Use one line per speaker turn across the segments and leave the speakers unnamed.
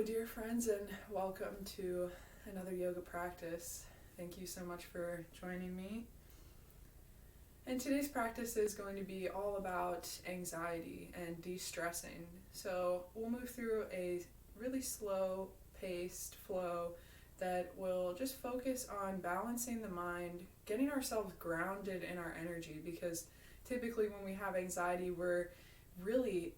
dear friends, and welcome to another yoga practice. Thank you so much for joining me. And today's practice is going to be all about anxiety and de-stressing. So we'll move through a really slow paced flow that will just focus on balancing the mind, getting ourselves grounded in our energy, because typically when we have anxiety, we're really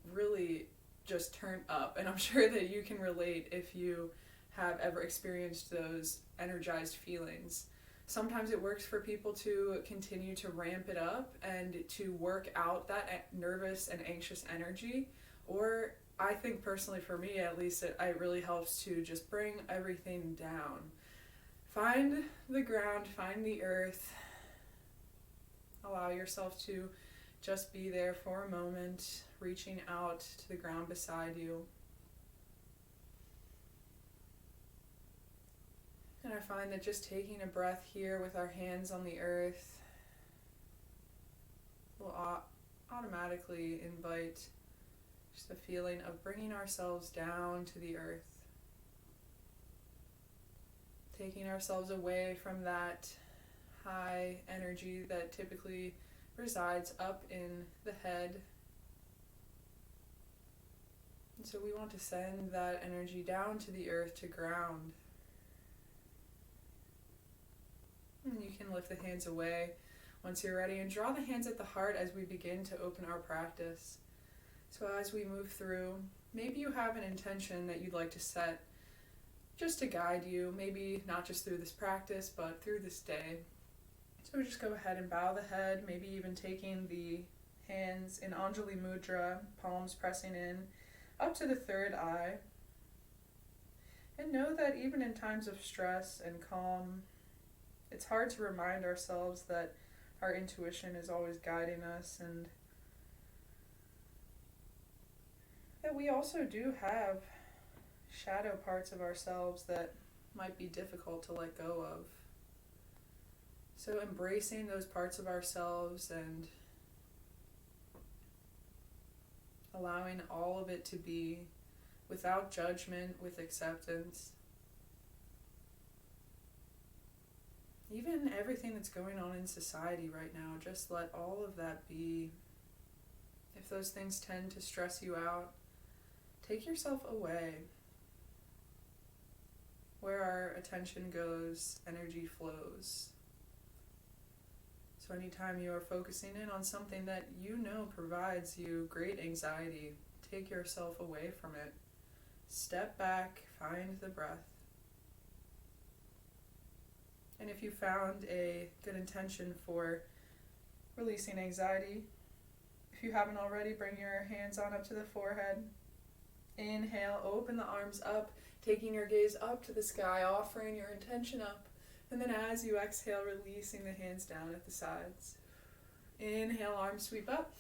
just turned up, and I'm sure that you can relate if you have ever experienced those energized feelings. Sometimes it works for people to continue to ramp it up and to work out that nervous and anxious energy, or I think personally for me at least it really helps to just bring everything down. Find the ground, find the earth, allow yourself to just be there for a moment, reaching out to the ground beside you. And I find that just taking a breath here with our hands on the earth will automatically invite just a feeling of bringing ourselves down to the earth, taking ourselves away from that high energy that typically resides up in the head. And so we want to send that energy down to the earth to ground. And you can lift the hands away once you're ready and draw the hands at the heart as we begin to open our practice. So as we move through, maybe you have an intention that you'd like to set just to guide you, maybe not just through this practice, but through this day. So we just go ahead and bow the head, maybe even taking the hands in Anjali Mudra, palms pressing in, up to the third eye. And know that even in times of stress and calm, it's hard to remind ourselves that our intuition is always guiding us, and that we also do have shadow parts of ourselves that might be difficult to let go of. So embracing those parts of ourselves and allowing all of it to be without judgment, with acceptance. Even everything that's going on in society right now, just let all of that be. If those things tend to stress you out, take yourself away. Where our attention goes, energy flows. So anytime you are focusing in on something that you know provides you great anxiety, take yourself away from it. Step back, find the breath. And if you found a good intention for releasing anxiety, if you haven't already, bring your hands on up to the forehead. Inhale, open the arms up, taking your gaze up to the sky, offering your intention up. And then as you exhale, releasing the hands down at the sides. Inhale, arms sweep up.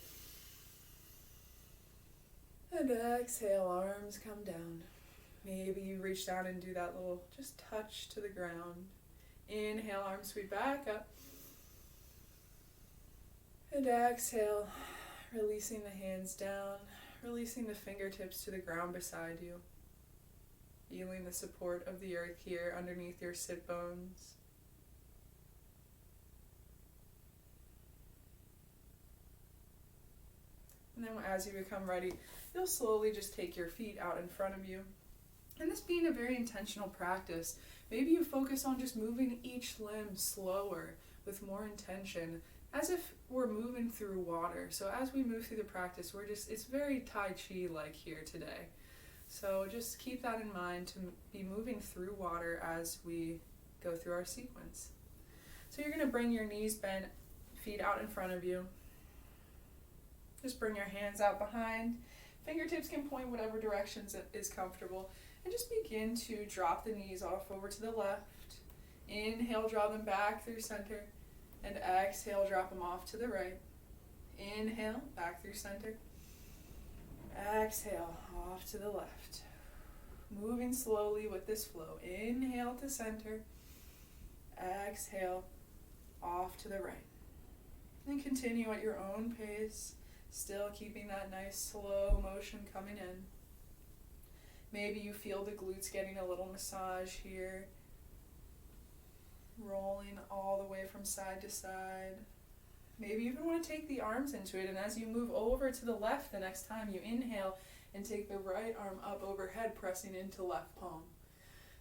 And exhale, arms come down. Maybe you reach down and do that little just touch to the ground. Inhale, arms sweep back up. And exhale, releasing the hands down, releasing the fingertips to the ground beside you. Feeling the support of the earth here underneath your sit bones. And then as you become ready, you'll slowly just take your feet out in front of you. And this being a very intentional practice, maybe you focus on just moving each limb slower with more intention, as if we're moving through water. So as we move through the practice, it's very Tai Chi-like here today. So just keep that in mind, to be moving through water as we go through our sequence. So you're going to bring your knees bent, feet out in front of you. Just bring your hands out behind. Fingertips can point whatever directions is comfortable. And just begin to drop the knees off over to the left. Inhale, draw them back through center. And exhale, drop them off to the right. Inhale, back through center. Exhale, off to the left. Moving slowly with this flow. Inhale to center. Exhale, off to the right. And continue at your own pace, still keeping that nice slow motion coming in. Maybe you feel the glutes getting a little massage here. Rolling all the way from side to side. Maybe you even want to take the arms into it, and as you move over to the left the next time, you inhale and take the right arm up overhead, pressing into left palm.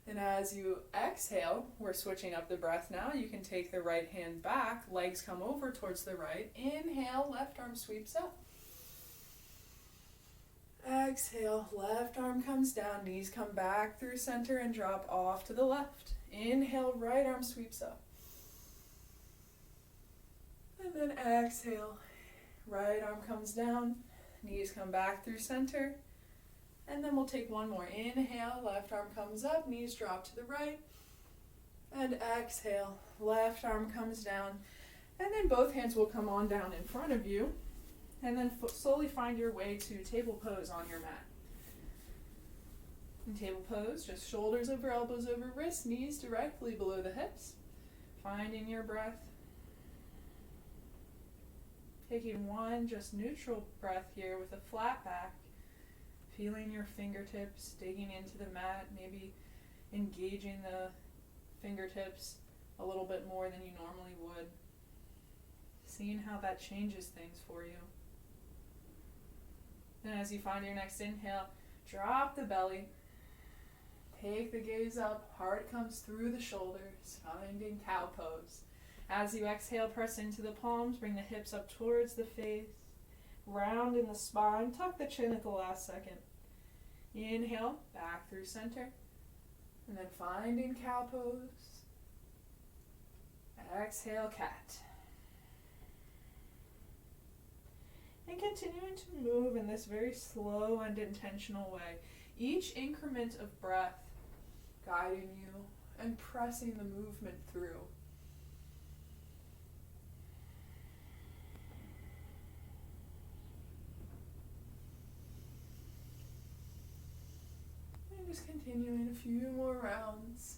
And as you exhale, we're switching up the breath now. You can take the right hand back, legs come over towards the right. Inhale, left arm sweeps up. Exhale, left arm comes down, knees come back through center and drop off to the left. Inhale, right arm sweeps up. And then exhale, right arm comes down, knees come back through center. And then we'll take one more. Inhale, left arm comes up, knees drop to the right. And exhale, left arm comes down. And then both hands will come on down in front of you. And then slowly find your way to table pose on your mat. In table pose, just shoulders over elbows over wrists, knees directly below the hips. Finding your breath. Taking one just neutral breath here with a flat back. Feeling your fingertips digging into the mat, maybe engaging the fingertips a little bit more than you normally would. Seeing how that changes things for you. And as you find your next inhale, drop the belly. Take the gaze up, heart comes through the shoulders, finding cow pose. As you exhale, press into the palms, bring the hips up towards the face, round in the spine, tuck the chin at the last second. Inhale, back through center, and then finding cow pose. Exhale, cat. And continuing to move in this very slow and intentional way. Each increment of breath guiding you and pressing the movement through. And just continuing a few more rounds.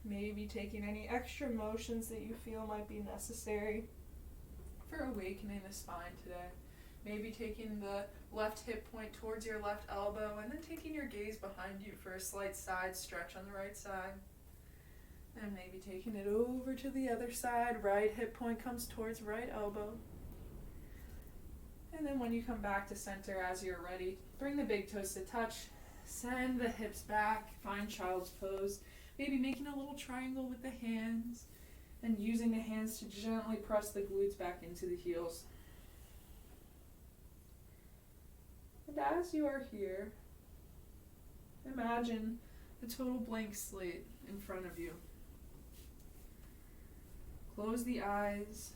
Maybe taking any extra motions that you feel might be necessary for awakening the spine today. Maybe taking the left hip point towards your left elbow and then taking your gaze behind you for a slight side stretch on the right side. And maybe taking it over to the other side. Right hip point comes towards right elbow. And then when you come back to center as you're ready, bring the big toes to touch. Send the hips back. Find child's pose. Maybe making a little triangle with the hands. And using the hands to gently press the glutes back into the heels. And as you are here, imagine the total blank slate in front of you. Close the eyes.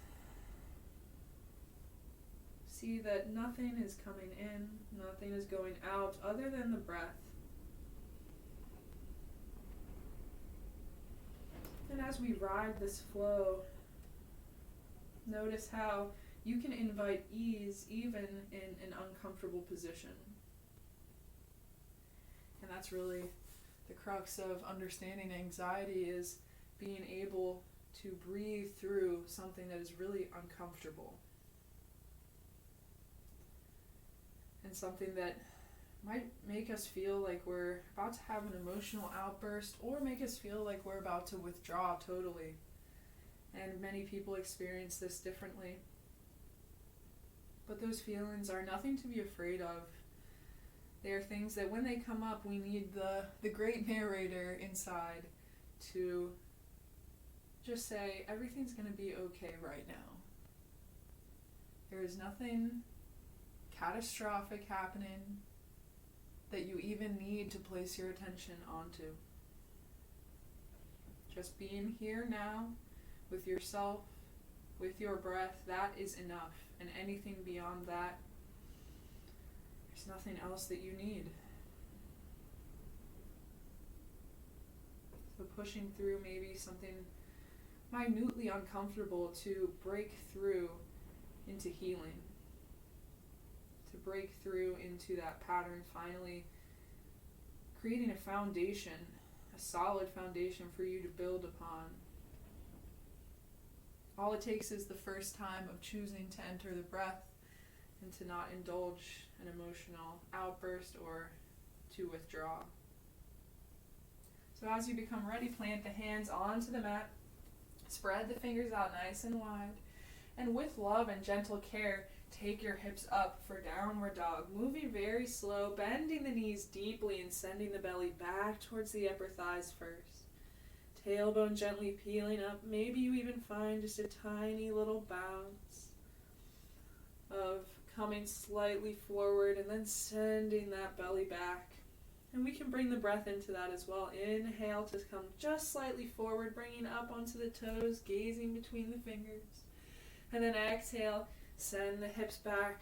See that nothing is coming in, nothing is going out other than the breath. And as we ride this flow, notice how you can invite ease even in an uncomfortable position. And that's really the crux of understanding anxiety, is being able to breathe through something that is really uncomfortable. And something that might make us feel like we're about to have an emotional outburst, or make us feel like we're about to withdraw totally. And many people experience this differently. But those feelings are nothing to be afraid of. They are things that when they come up, we need the great narrator inside to just say, everything's going to be okay right now. There is nothing catastrophic happening that you even need to place your attention onto. Just being here now with yourself, with your breath, that is enough. And anything beyond that, there's nothing else that you need. So pushing through maybe something minutely uncomfortable to break through into healing. To break through into that pattern, finally creating a foundation, a solid foundation for you to build upon. All it takes is the first time of choosing to enter the breath and to not indulge an emotional outburst or to withdraw. So as you become ready, plant the hands onto the mat, spread the fingers out nice and wide, and with love and gentle care, take your hips up for downward dog, moving very slow, bending the knees deeply and sending the belly back towards the upper thighs first. Tailbone gently peeling up. Maybe you even find just a tiny little bounce of coming slightly forward and then sending that belly back. And we can bring the breath into that as well. Inhale to come just slightly forward, bringing up onto the toes, gazing between the fingers. And then exhale, send the hips back,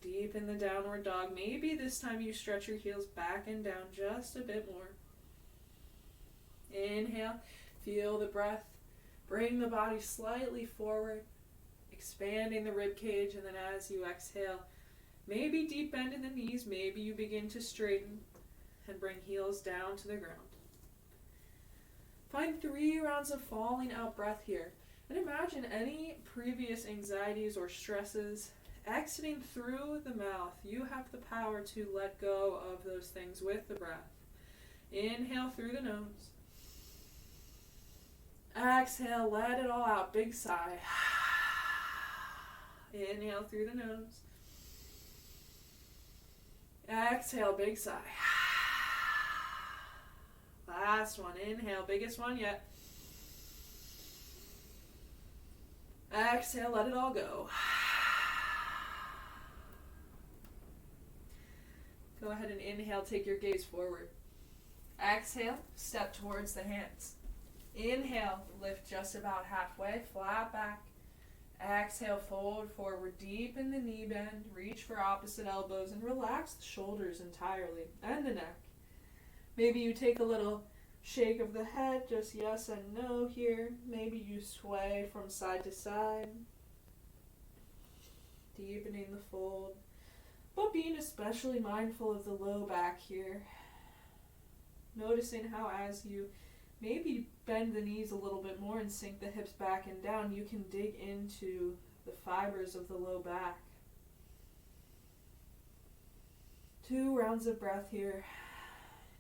deep in the downward dog. Maybe this time you stretch your heels back and down just a bit more. Inhale, feel the breath. Bring the body slightly forward, expanding the rib cage. And then as you exhale, maybe deep bend in the knees, maybe you begin to straighten and bring heels down to the ground. Find 3 rounds of falling out breath here. And imagine any previous anxieties or stresses exiting through the mouth. You have the power to let go of those things with the breath. Inhale through the nose. Exhale, let it all out. Big sigh. Inhale through the nose. Exhale, big sigh. Last one. Inhale, biggest one yet. Exhale, let it all go. Go ahead and inhale, take your gaze forward. Exhale, step towards the hands. Inhale, lift just about halfway, flat back. Exhale, fold forward, deepen the knee bend, reach for opposite elbows, and relax the shoulders entirely, and the neck. Maybe you take a little shake of the head, just yes and no here. Maybe you sway from side to side, deepening the fold, but being especially mindful of the low back here. Noticing how as you maybe bend the knees a little bit more and sink the hips back and down, you can dig into the fibers of the low back. 2 rounds of breath here.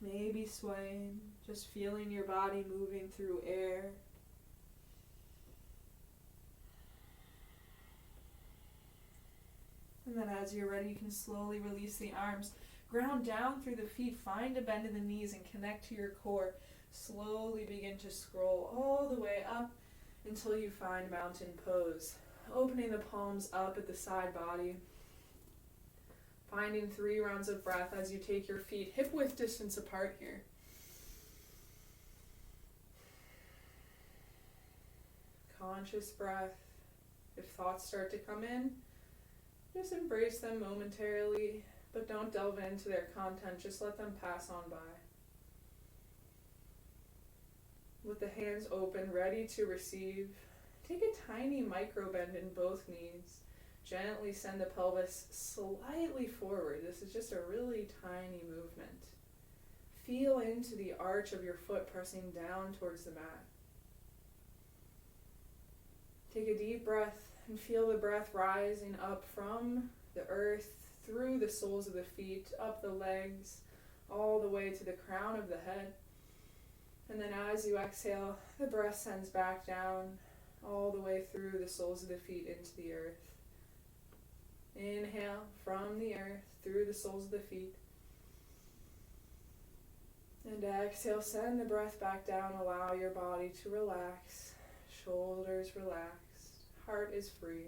Maybe swaying, just feeling your body moving through air. And then as you're ready, you can slowly release the arms. Ground down through the feet, find a bend in the knees and connect to your core. Slowly begin to scroll all the way up until you find mountain pose. Opening the palms up at the side body. Finding 3 rounds of breath as you take your feet hip width distance apart here. Conscious breath. If thoughts start to come in, just embrace them momentarily, but don't delve into their content, just let them pass on by. With the hands open, ready to receive, take a tiny micro bend in both knees. Gently send the pelvis slightly forward. This is just a really tiny movement. Feel into the arch of your foot pressing down towards the mat. Take a deep breath and feel the breath rising up from the earth, through the soles of the feet, up the legs, all the way to the crown of the head. And then as you exhale, the breath sends back down, all the way through the soles of the feet into the earth. Inhale from the earth through the soles of the feet. And exhale, send the breath back down, allow your body to relax, shoulders relaxed, heart is free.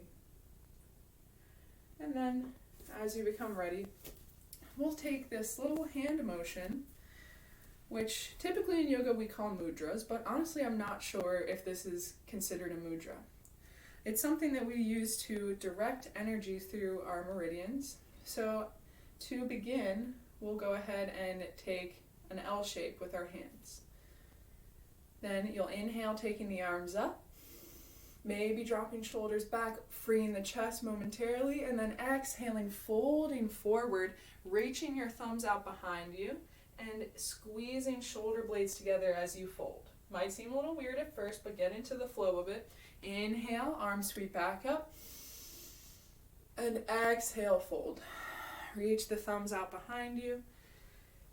And then as you become ready, we'll take this little hand motion, which typically in yoga we call mudras, but honestly I'm not sure if this is considered a mudra. It's something that we use to direct energy through our meridians. So to begin, we'll go ahead and take an L shape with our hands. Then you'll inhale, taking the arms up, maybe dropping shoulders back, freeing the chest momentarily, and then exhaling, folding forward, reaching your thumbs out behind you, and squeezing shoulder blades together as you fold. Might seem a little weird at first, but get into the flow of it. Inhale, arms sweep back up. And exhale, fold. Reach the thumbs out behind you.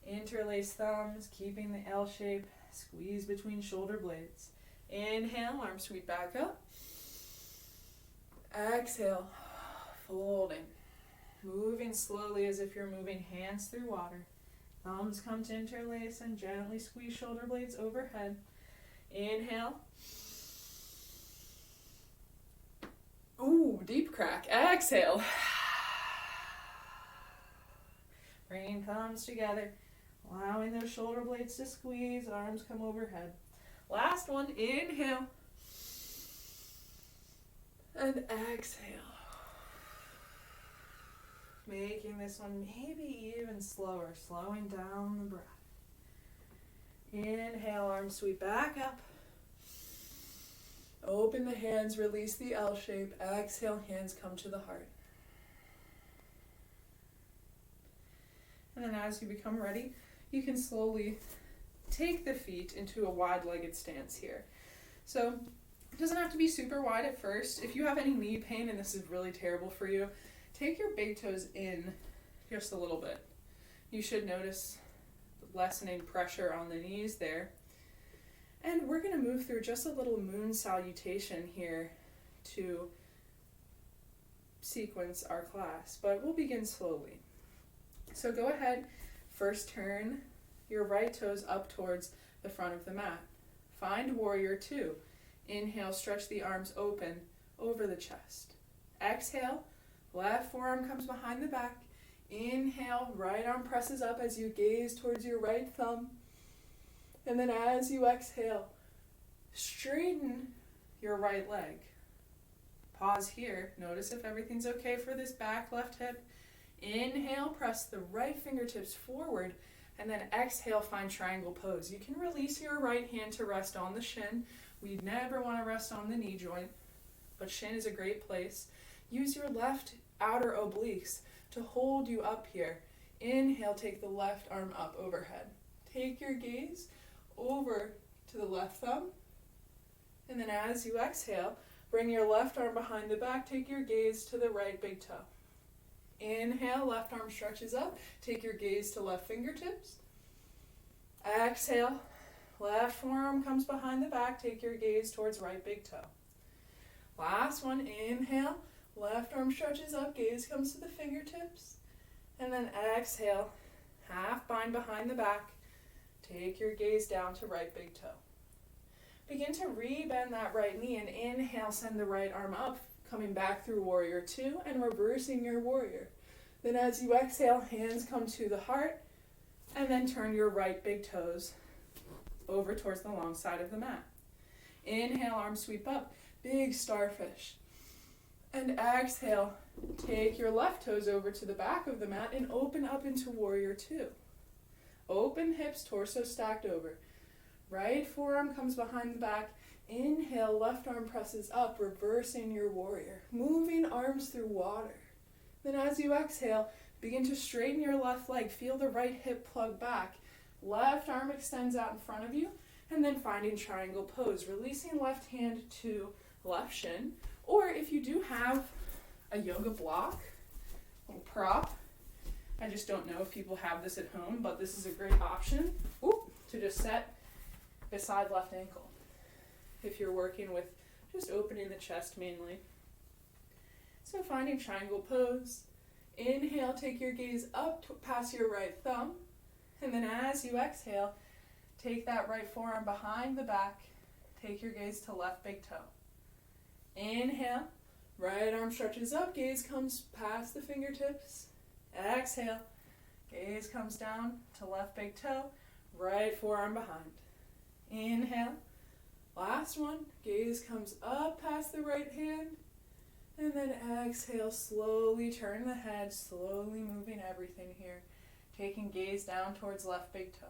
Interlace thumbs, keeping the L shape. Squeeze between shoulder blades. Inhale, arms sweep back up. Exhale, folding. Moving slowly as if you're moving hands through water. Thumbs come to interlace and gently squeeze shoulder blades overhead. Inhale. Ooh, deep crack. Exhale. Bringing thumbs together, allowing those shoulder blades to squeeze, arms come overhead. Last one, inhale. And exhale. Making this one maybe even slower, slowing down the breath. Inhale, arms sweep back up. Open the hands, release the L shape. Exhale, hands come to the heart. And then as you become ready, you can slowly take the feet into a wide-legged stance here. So it doesn't have to be super wide at first. If you have any knee pain and this is really terrible for you, take your big toes in just a little bit. You should notice lessening pressure on the knees there. And we're going to move through just a little moon salutation here to sequence our class, but we'll begin slowly. So go ahead, first turn your right toes up towards the front of the mat. Find warrior two. Inhale, stretch the arms open over the chest. Exhale, left forearm comes behind the back. Inhale, right arm presses up as you gaze towards your right thumb. And then as you exhale, straighten your right leg. Pause here. Notice if everything's okay for this back left hip. Inhale, press the right fingertips forward, and then exhale, find triangle pose. You can release your right hand to rest on the shin. We never want to rest on the knee joint, but shin is a great place. Use your left outer obliques to hold you up here. Inhale, take the left arm up overhead. Take your gaze over to the left thumb, and then as you exhale, bring your left arm behind the back, take your gaze to the right big toe. Inhale, left arm stretches up, take your gaze to left fingertips. Exhale, left forearm comes behind the back, take your gaze towards right big toe. Last one, inhale, left arm stretches up, gaze comes to the fingertips. And then exhale, half bind behind the back, take your gaze down to right big toe. Begin to rebend that right knee and inhale, send the right arm up, coming back through warrior two and reversing your warrior. Then as you exhale, hands come to the heart, and then turn your right big toes over towards the long side of the mat. Inhale, arms sweep up, big starfish. And exhale, take your left toes over to the back of the mat and open up into warrior two. Open hips, torso stacked over. Right forearm comes behind the back. Inhale, left arm presses up, reversing your warrior. Moving arms through water. Then as you exhale, begin to straighten your left leg. Feel the right hip plug back. Left arm extends out in front of you. And then finding triangle pose. Releasing left hand to left shin. Or if you do have a yoga block, a little prop, I just don't know if people have this at home, but this is a great option to just set beside left ankle. If you're working with just opening the chest mainly. So finding triangle pose. Inhale, take your gaze up past your right thumb. And then as you exhale, take that right forearm behind the back. Take your gaze to left big toe. Inhale, right arm stretches up, gaze comes past the fingertips. Exhale, gaze comes down to left big toe, right forearm behind. Inhale, last one, gaze comes up past the right hand, and then exhale, slowly turn the head, slowly moving everything here, taking gaze down towards left big toe.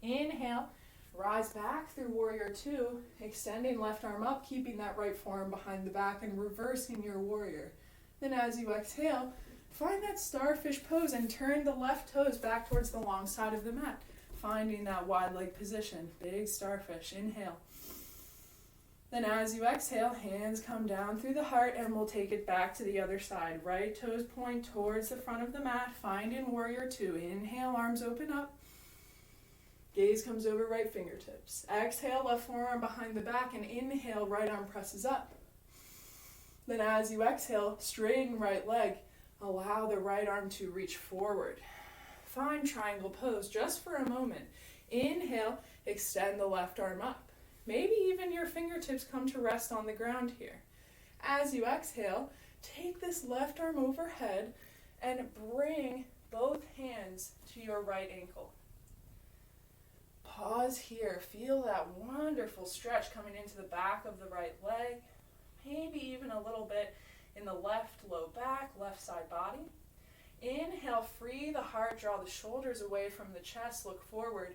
Inhale, rise back through warrior two, extending left arm up, keeping that right forearm behind the back and reversing your warrior. Then as you exhale, find that starfish pose and turn the left toes back towards the long side of the mat. Finding that wide leg position, big starfish, inhale. Then as you exhale, hands come down through the heart, and we'll take it back to the other side. Right toes point towards the front of the mat. Find in warrior two. Inhale, arms open up. Gaze comes over right fingertips. Exhale, left forearm behind the back, and inhale, right arm presses up. Then as you exhale, straighten right leg. Allow the right arm to reach forward. Find triangle pose just for a moment. Inhale, extend the left arm up. Maybe even your fingertips come to rest on the ground here. As you exhale, take this left arm overhead and bring both hands to your right ankle. Pause here. Feel that wonderful stretch coming into the back of the right leg. Maybe even a little bit in the left low back, left side body. Inhale, free the heart, draw the shoulders away from the chest, look forward.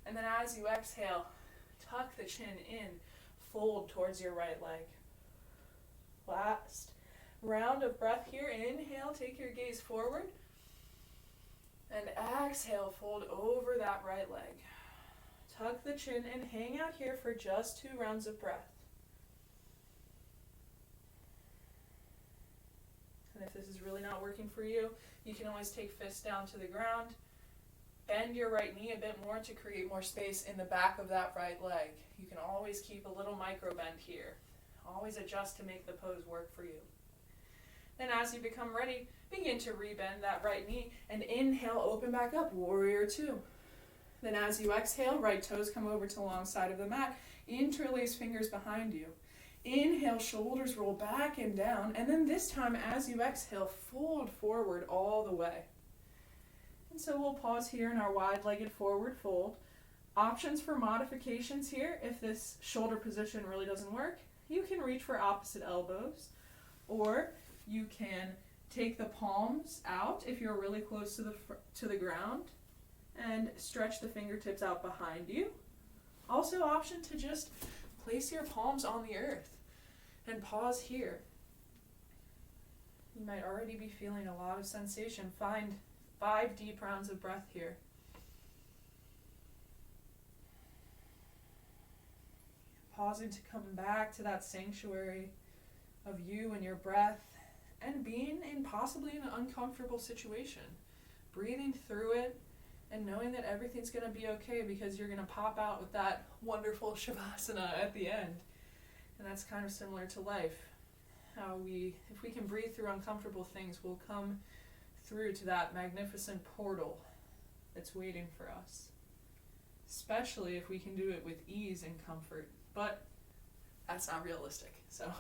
And then as you exhale, tuck the chin in, fold towards your right leg. Last round of breath here. Inhale, take your gaze forward. And exhale, fold over that right leg. Tuck the chin and hang out here for just 2 rounds of breath. And if this is really not working for you, you can always take fists down to the ground. Bend your right knee a bit more to create more space in the back of that right leg. You can always keep a little micro bend here. Always adjust to make the pose work for you. Then as you become ready, begin to rebend that right knee and inhale, open back up, warrior two. Then as you exhale, right toes come over to the long side of the mat. Interlace fingers behind you. Inhale, shoulders roll back and down. And then this time, as you exhale, fold forward all the way. And so we'll pause here in our wide-legged forward fold. Options for modifications here, if this shoulder position really doesn't work, you can reach for opposite elbows, or you can take the palms out if you're really close to the ground, and stretch the fingertips out behind you. Also, option to just place your palms on the earth and pause here. You might already be feeling a lot of sensation. Find 5 deep rounds of breath here. Pausing to come back to that sanctuary of you and your breath, and being in possibly an uncomfortable situation. Breathing through it and knowing that everything's going to be okay, because you're going to pop out with that wonderful Shavasana at the end. And that's kind of similar to life. How if we can breathe through uncomfortable things, we'll come through to that magnificent portal that's waiting for us. Especially if we can do it with ease and comfort. But that's not realistic. So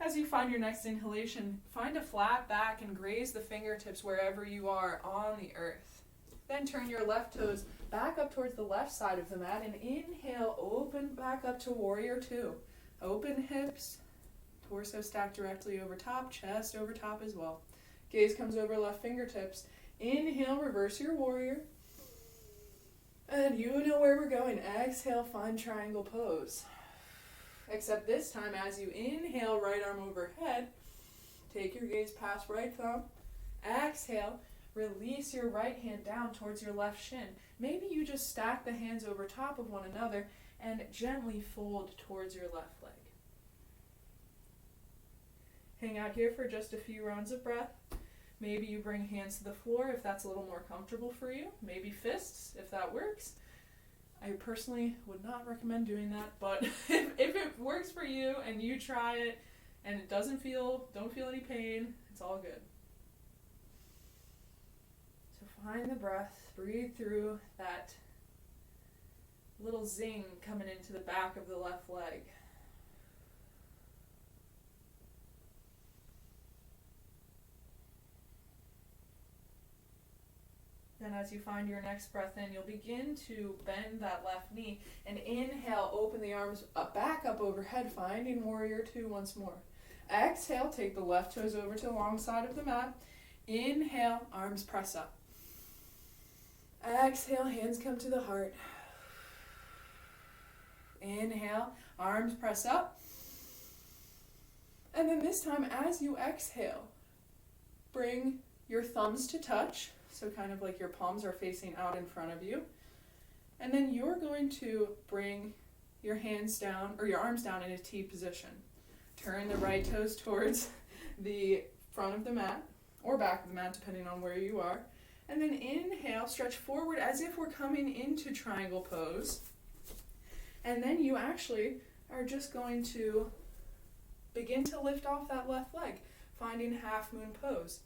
as you find your next inhalation, find a flat back and graze the fingertips wherever you are on the earth. Then turn your left toes back up towards the left side of the mat and inhale, open back up to warrior two. Open hips, torso stacked directly over top, chest over top as well. Gaze comes over left fingertips. Inhale, reverse your warrior. And you know where we're going. Exhale, find triangle pose. Except this time, as you inhale, right arm overhead, take your gaze past right thumb. Exhale, release your right hand down towards your left shin. Maybe you just stack the hands over top of one another and gently fold towards your left leg. Hang out here for just a few rounds of breath. Maybe you bring hands to the floor if that's a little more comfortable for you. Maybe fists if that works. I personally would not recommend doing that, but if it works for you and you try it and it don't feel any pain, it's all good. So find the breath, breathe through that little zing coming into the back of the left leg. Then as you find your next breath in, you'll begin to bend that left knee and inhale, open the arms back up overhead, finding warrior two once more. Exhale, take the left toes over to the long side of the mat. Inhale, arms press up. Exhale, hands come to the heart. Inhale, arms press up. And then this time, as you exhale, bring your thumbs to touch. So kind of like your palms are facing out in front of you. And then you're going to bring your hands down, or your arms down in a T position. Turn the right toes towards the front of the mat, or back of the mat, depending on where you are. And then inhale, stretch forward as if we're coming into triangle pose. And then you actually are just going to begin to lift off that left leg, finding half moon pose.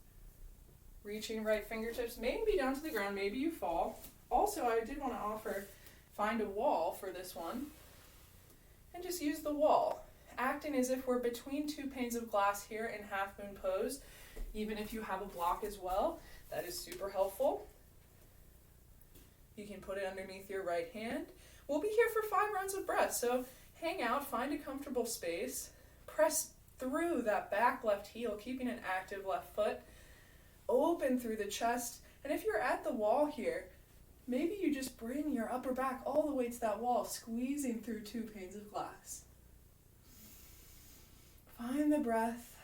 Reaching right fingertips, maybe down to the ground, maybe you fall. Also, I did want to offer, find a wall for this one, and just use the wall, acting as if we're between two panes of glass here in half moon pose. Even if you have a block as well, that is super helpful. You can put it underneath your right hand. We'll be here for 5 rounds of breath, so hang out, find a comfortable space, press through that back left heel, keeping an active left foot, open through the chest, and if you're at the wall here, maybe you just bring your upper back all the way to that wall, squeezing through 2 panes of glass. Find the breath,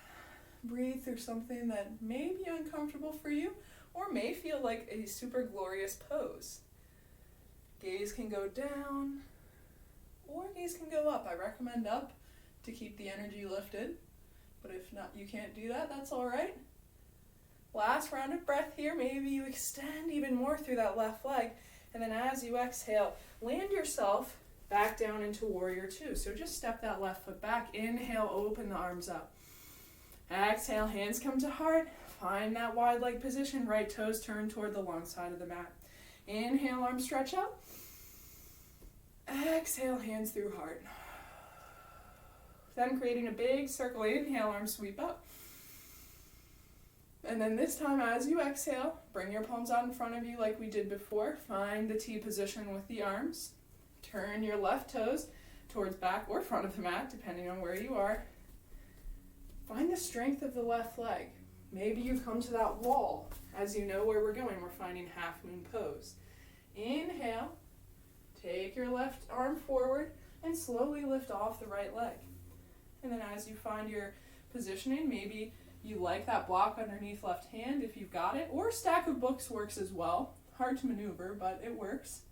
breathe through something that may be uncomfortable for you, or may feel like a super glorious pose. Gaze can go down, or gaze can go up. I recommend up to keep the energy lifted, but if not, you can't do that, that's all right. Last round of breath here, maybe you extend even more through that left leg, and then as you exhale, land yourself back down into warrior 2. So just step that left foot back, inhale, open the arms up. Exhale, hands come to heart, find that wide leg position, right toes turn toward the long side of the mat. Inhale, arms stretch up. Exhale, hands through heart. Then creating a big circle, inhale, arms sweep up. And then this time as you exhale, bring your palms out in front of you like we did before. Find the T position with the arms. Turn your left toes towards back or front of the mat, depending on where you are. Find the strength of the left leg. Maybe you come to that wall. As you know where we're going, we're finding half moon pose. Inhale, take your left arm forward and slowly lift off the right leg. And then as you find your positioning, maybe you like that block underneath left hand if you've got it, or a stack of books works as well. Hard to maneuver, but it works.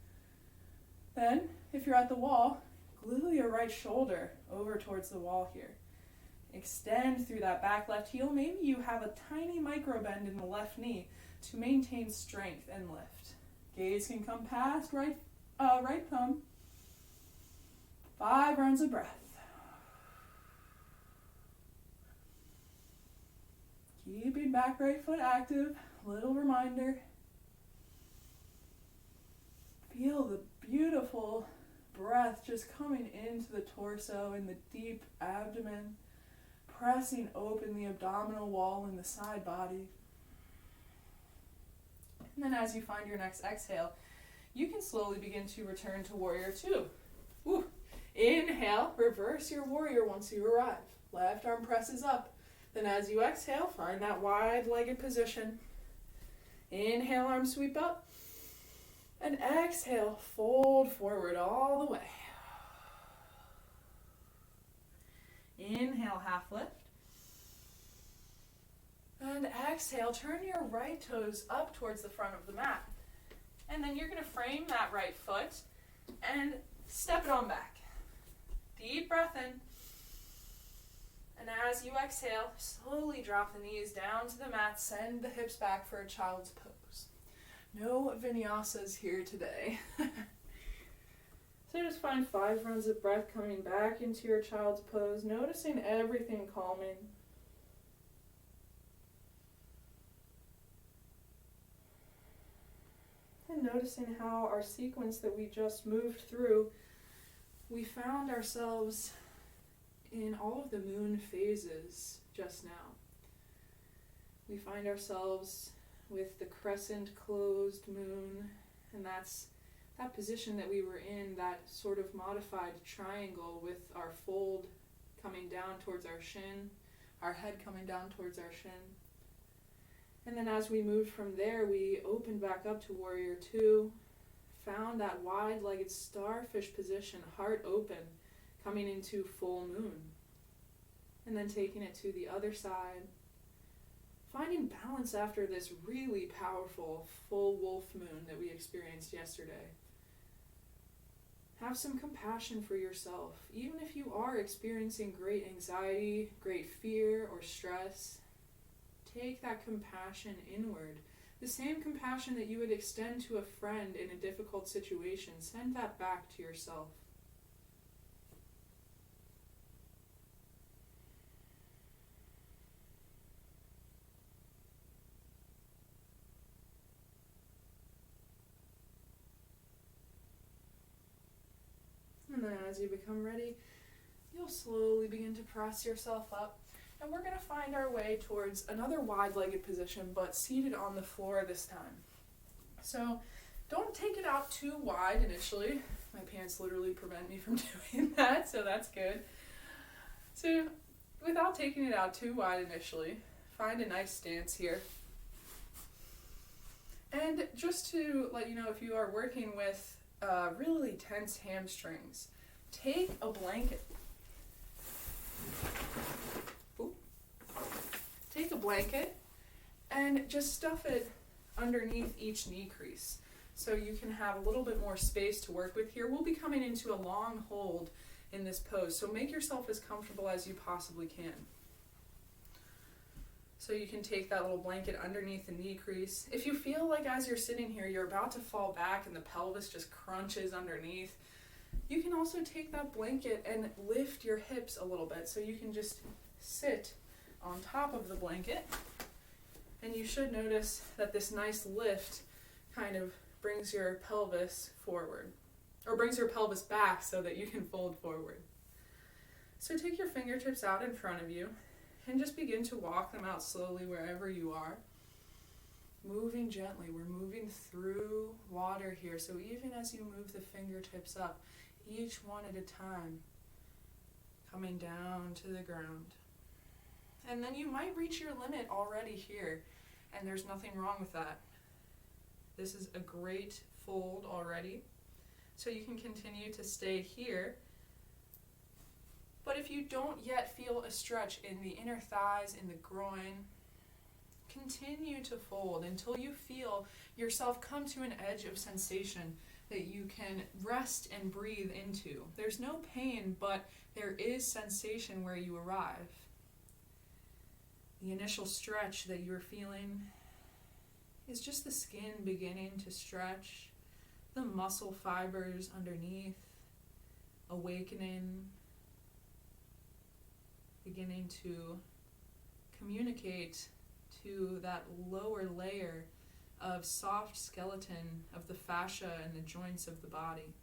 Then, if you're at the wall, glue your right shoulder over towards the wall here. Extend through that back left heel. Maybe you have a tiny micro bend in the left knee to maintain strength and lift. Gaze can come past right thumb. 5 rounds of breath. Keeping back right foot active. Little reminder. Feel the beautiful breath just coming into the torso and the deep abdomen, pressing open the abdominal wall and the side body. And then as you find your next exhale, you can slowly begin to return to warrior 2. Woo. Inhale, reverse your warrior once you arrive. Left arm presses up. Then as you exhale, find that wide-legged position. Inhale, arms sweep up. And exhale, fold forward all the way. Inhale, half lift. And exhale, turn your right toes up towards the front of the mat. And then you're going to frame that right foot and step it on back. Deep breath in. And as you exhale, slowly drop the knees down to the mat, send the hips back for a child's pose. No vinyasas here today. So just find 5 rounds of breath coming back into your child's pose, noticing everything calming. And noticing how our sequence that we just moved through, we found ourselves in all of the moon phases just now. We find ourselves with the crescent closed moon, and that's that position that we were in, that sort of modified triangle with our fold coming down towards our shin, our head coming down towards our shin. And then as we moved from there, we opened back up to warrior 2, found that wide-legged starfish position, heart open, coming into full moon. And then taking it to the other side, finding balance after this really powerful full wolf moon that we experienced yesterday. Have some compassion for yourself. Even if you are experiencing great anxiety, great fear, or stress, take that compassion inward. The same compassion that you would extend to a friend in a difficult situation, send that back to yourself. And then as you become ready, you'll slowly begin to press yourself up. And we're going to find our way towards another wide-legged position, but seated on the floor this time. So don't take it out too wide initially. My pants literally prevent me from doing that, so that's good. So without taking it out too wide initially, find a nice stance here. And just to let you know, if you are working with really tense hamstrings, take a blanket. Take a blanket and just stuff it underneath each knee crease so you can have a little bit more space to work with here. We'll be coming into a long hold in this pose, so make yourself as comfortable as you possibly can. So you can take that little blanket underneath the knee crease. If you feel like as you're sitting here you're about to fall back and the pelvis just crunches underneath, you can also take that blanket and lift your hips a little bit so you can just sit on top of the blanket, and you should notice that this nice lift kind of brings your pelvis forward, or brings your pelvis back so that you can fold forward. So take your fingertips out in front of you and just begin to walk them out slowly wherever you are. Moving gently, we're moving through water here, so even as you move the fingertips up, each one at a time, coming down to the ground. And then you might reach your limit already here, and there's nothing wrong with that. This is a great fold already, so you can continue to stay here. But if you don't yet feel a stretch in the inner thighs, in the groin, continue to fold until you feel yourself come to an edge of sensation that you can rest and breathe into. There's no pain, but there is sensation where you arrive. The initial stretch that you're feeling is just the skin beginning to stretch, the muscle fibers underneath, awakening, beginning to communicate to that lower layer of soft skeleton of the fascia and the joints of the body.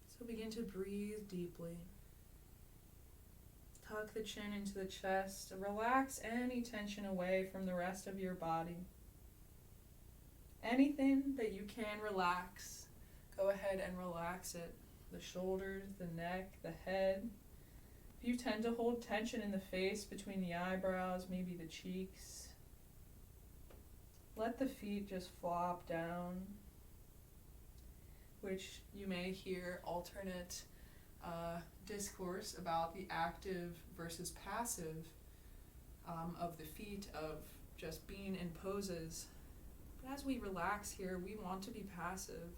So begin to breathe deeply. Tuck the chin into the chest. Relax any tension away from the rest of your body. Anything that you can relax, go ahead and relax it. The shoulders, the neck, the head. If you tend to hold tension in the face between the eyebrows, maybe the cheeks, let the feet just flop down, which you may hear alternate discourse about the active versus passive of the feet, of just being in poses. But as we relax here, we want to be passive.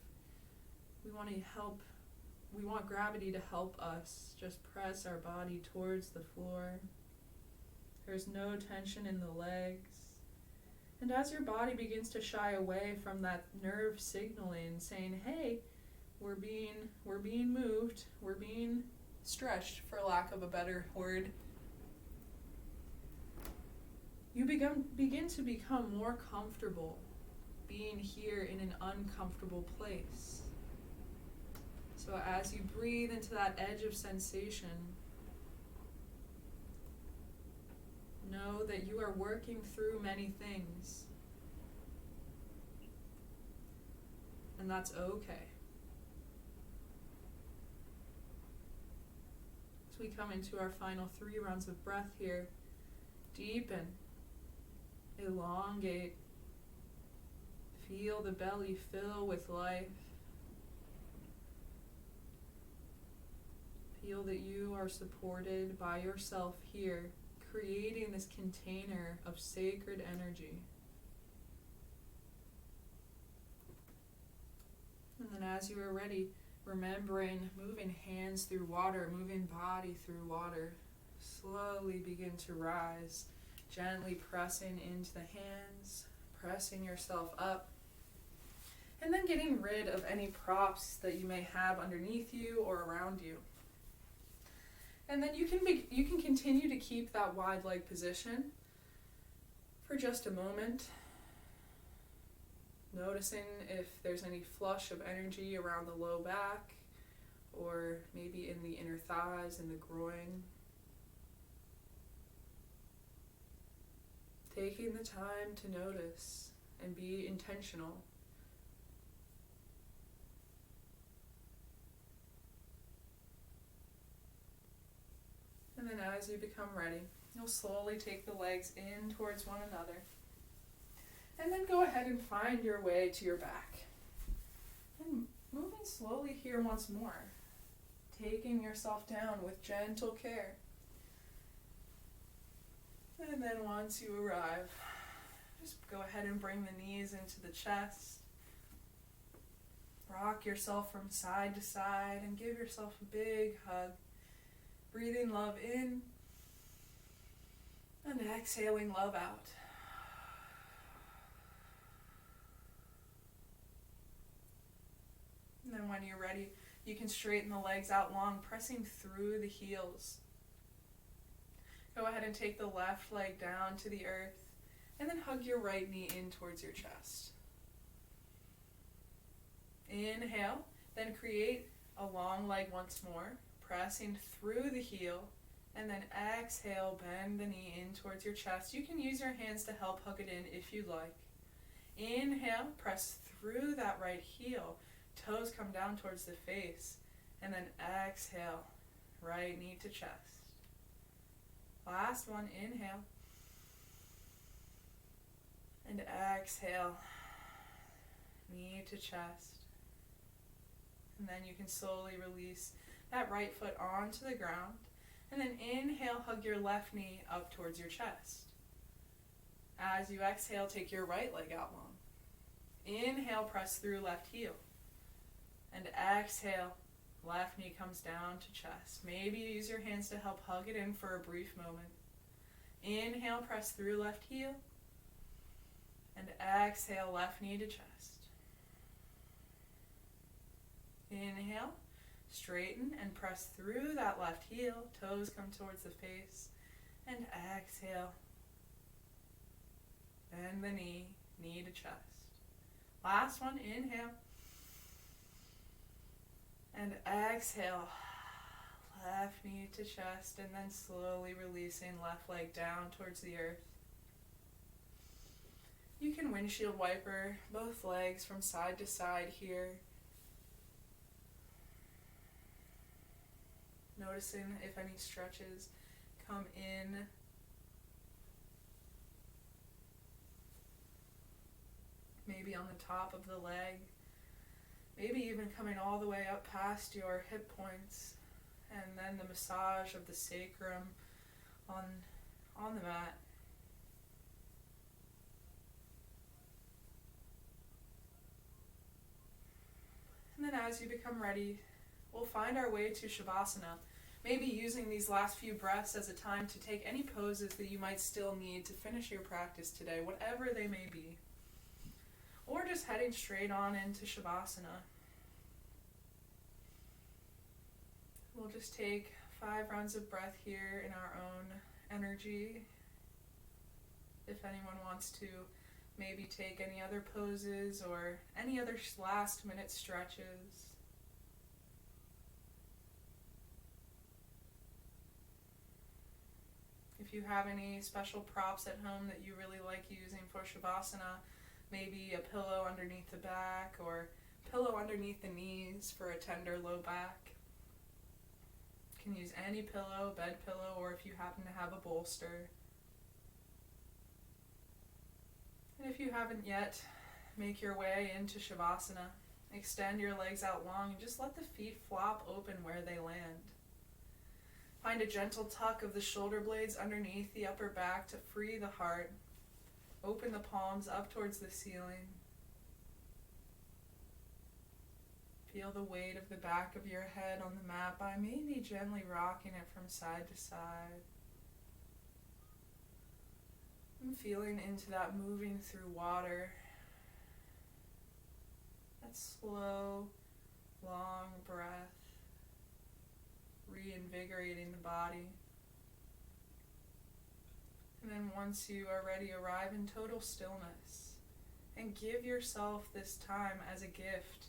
We want gravity to help us just press our body towards the floor. There's no tension in the legs. And as your body begins to shy away from that nerve signaling, saying, hey, we're being moved, we're being stretched, for lack of a better word, you begin to become more comfortable being here in an uncomfortable place. So as you breathe into that edge of sensation, know that you are working through many things, and that's okay. As we come into our final 3 rounds of breath here, deepen, elongate, feel the belly fill with life. Feel that you are supported by yourself here, creating this container of sacred energy. And then as you are ready, remembering moving hands through water, moving body through water. Slowly begin to rise, gently pressing into the hands, pressing yourself up, and then getting rid of any props that you may have underneath you or around you. And then you can continue to keep that wide leg position for just a moment, noticing if there's any flush of energy around the low back or maybe in the inner thighs and the groin. Taking the time to notice and be intentional. And then as you become ready, you'll slowly take the legs in towards one another. And then go ahead and find your way to your back. And moving slowly here once more, taking yourself down with gentle care. And then once you arrive, just go ahead and bring the knees into the chest. Rock yourself from side to side and give yourself a big hug. Breathing love in and exhaling love out. And then when you're ready, you can straighten the legs out long, pressing through the heels. Go ahead and take the left leg down to the earth, and then hug your right knee in towards your chest. Inhale, then create a long leg once more, pressing through the heel, and then exhale, bend the knee in towards your chest. You can use your hands to help hug it in if you'd like. Inhale, press through that right heel, toes come down towards the face, and then exhale, right knee to chest. Last one, inhale, and exhale, knee to chest. And then you can slowly release that right foot onto the ground, and then inhale, hug your left knee up towards your chest. As you exhale, take your right leg out long. Inhale, press through left heel, and exhale, left knee comes down to chest. Maybe use your hands to help hug it in for a brief moment. Inhale, press through left heel, and exhale, left knee to chest. Inhale, straighten and press through that left heel, toes come towards the face, and exhale, bend the knee, knee to chest. Last one, inhale, and exhale, left knee to chest, and then slowly releasing left leg down towards the earth. You can windshield wiper both legs from side to side here. Noticing if any stretches come in. Maybe on the top of the leg. Maybe even coming all the way up past your hip points. And then the massage of the sacrum on the mat. And then as you become ready, we'll find our way to Shavasana, maybe using these last few breaths as a time to take any poses that you might still need to finish your practice today, whatever they may be. Or just heading straight on into Shavasana. We'll just take 5 rounds of breath here in our own energy. If anyone wants to maybe take any other poses or any other last minute stretches. If you have any special props at home that you really like using for Shavasana, maybe a pillow underneath the back or pillow underneath the knees for a tender low back. You can use any pillow, bed pillow, or if you happen to have a bolster. And if you haven't yet, make your way into Shavasana. Extend your legs out long and just let the feet flop open where they land. Find a gentle tuck of the shoulder blades underneath the upper back to free the heart. Open the palms up towards the ceiling. Feel the weight of the back of your head on the mat by maybe gently rocking it from side to side. And feeling into that moving through water. That slow, long breath, reinvigorating the body. And then once you are ready, arrive in total stillness and give yourself this time as a gift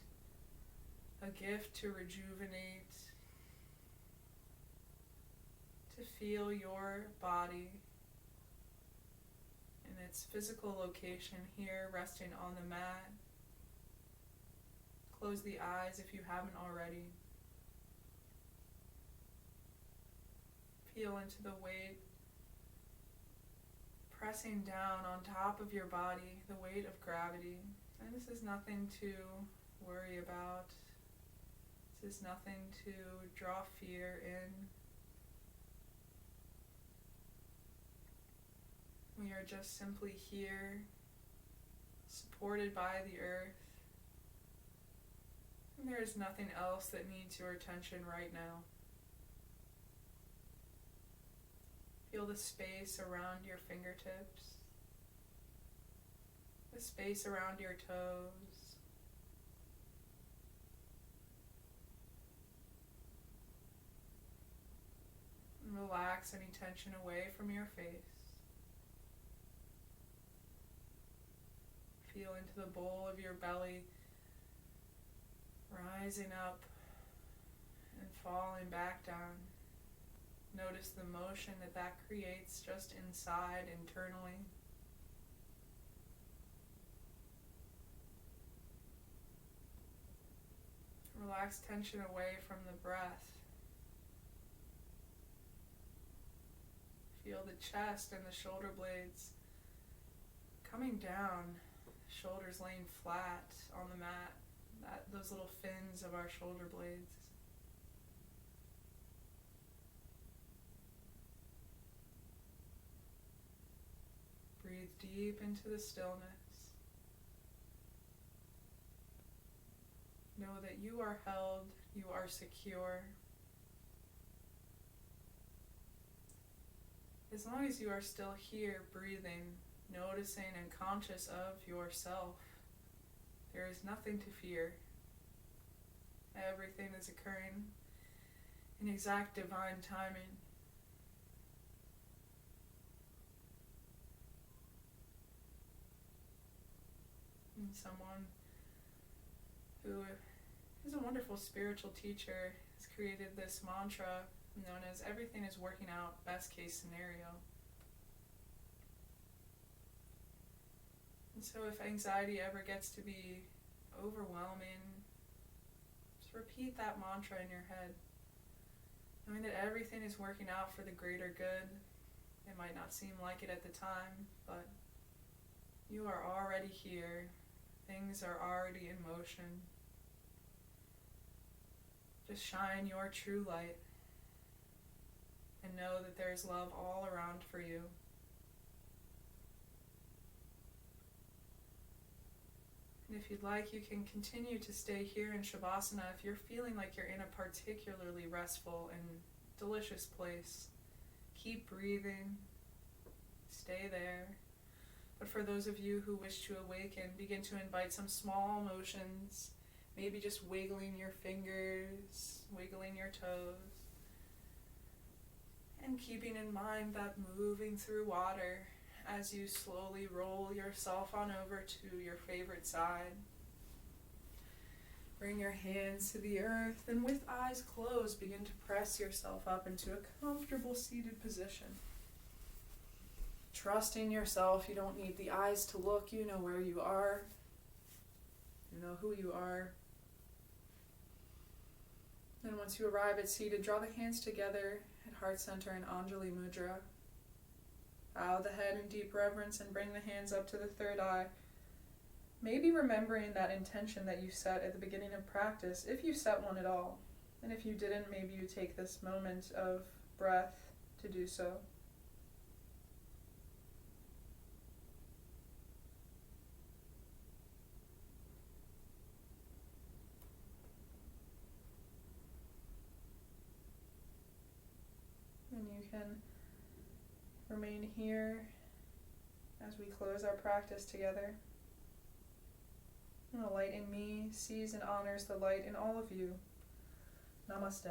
to rejuvenate, to feel your body in its physical location here, resting on the mat. Close the eyes if you haven't already. Feel into the weight pressing down on top of your body, the weight of gravity. And this is nothing to worry about. This is nothing to draw fear in. We are just simply here, supported by the earth. And there is nothing else that needs your attention right now. Feel the space around your fingertips, the space around your toes. And relax any tension away from your face. Feel into the bowl of your belly, rising up and falling back down. Notice the motion that creates just inside, internally. Relax tension away from the breath. Feel the chest and the shoulder blades coming down, shoulders laying flat on the mat, those little fins of our shoulder blades. Breathe deep into the stillness. Know that you are held, you are secure. As long as you are still here, breathing, noticing and conscious of yourself, there is nothing to fear. Everything is occurring in exact divine timing. And someone who is a wonderful spiritual teacher has created this mantra known as everything is working out, best case scenario. And so if anxiety ever gets to be overwhelming, just repeat that mantra in your head, knowing that everything is working out for the greater good. It might not seem like it at the time, but you are already here. Things are already in motion. Just shine your true light and know that there is love all around for you. And if you'd like, you can continue to stay here in Shavasana if you're feeling like you're in a particularly restful and delicious place. Keep breathing. Stay there. But for those of you who wish to awaken, begin to invite some small motions, maybe just wiggling your fingers, wiggling your toes, and keeping in mind that moving through water as you slowly roll yourself on over to your favorite side. Bring your hands to the earth, and with eyes closed, begin to press yourself up into a comfortable seated position. Trusting yourself, you don't need the eyes to look, you know where you are, you know who you are. Then once you arrive at seated, draw the hands together at heart center in Anjali Mudra. Bow the head in deep reverence and bring the hands up to the third eye. Maybe remembering that intention that you set at the beginning of practice, if you set one at all. And if you didn't, maybe you take this moment of breath to do so. can remain here as we close our practice together. And the light in me sees and honors the light in all of you. Namaste.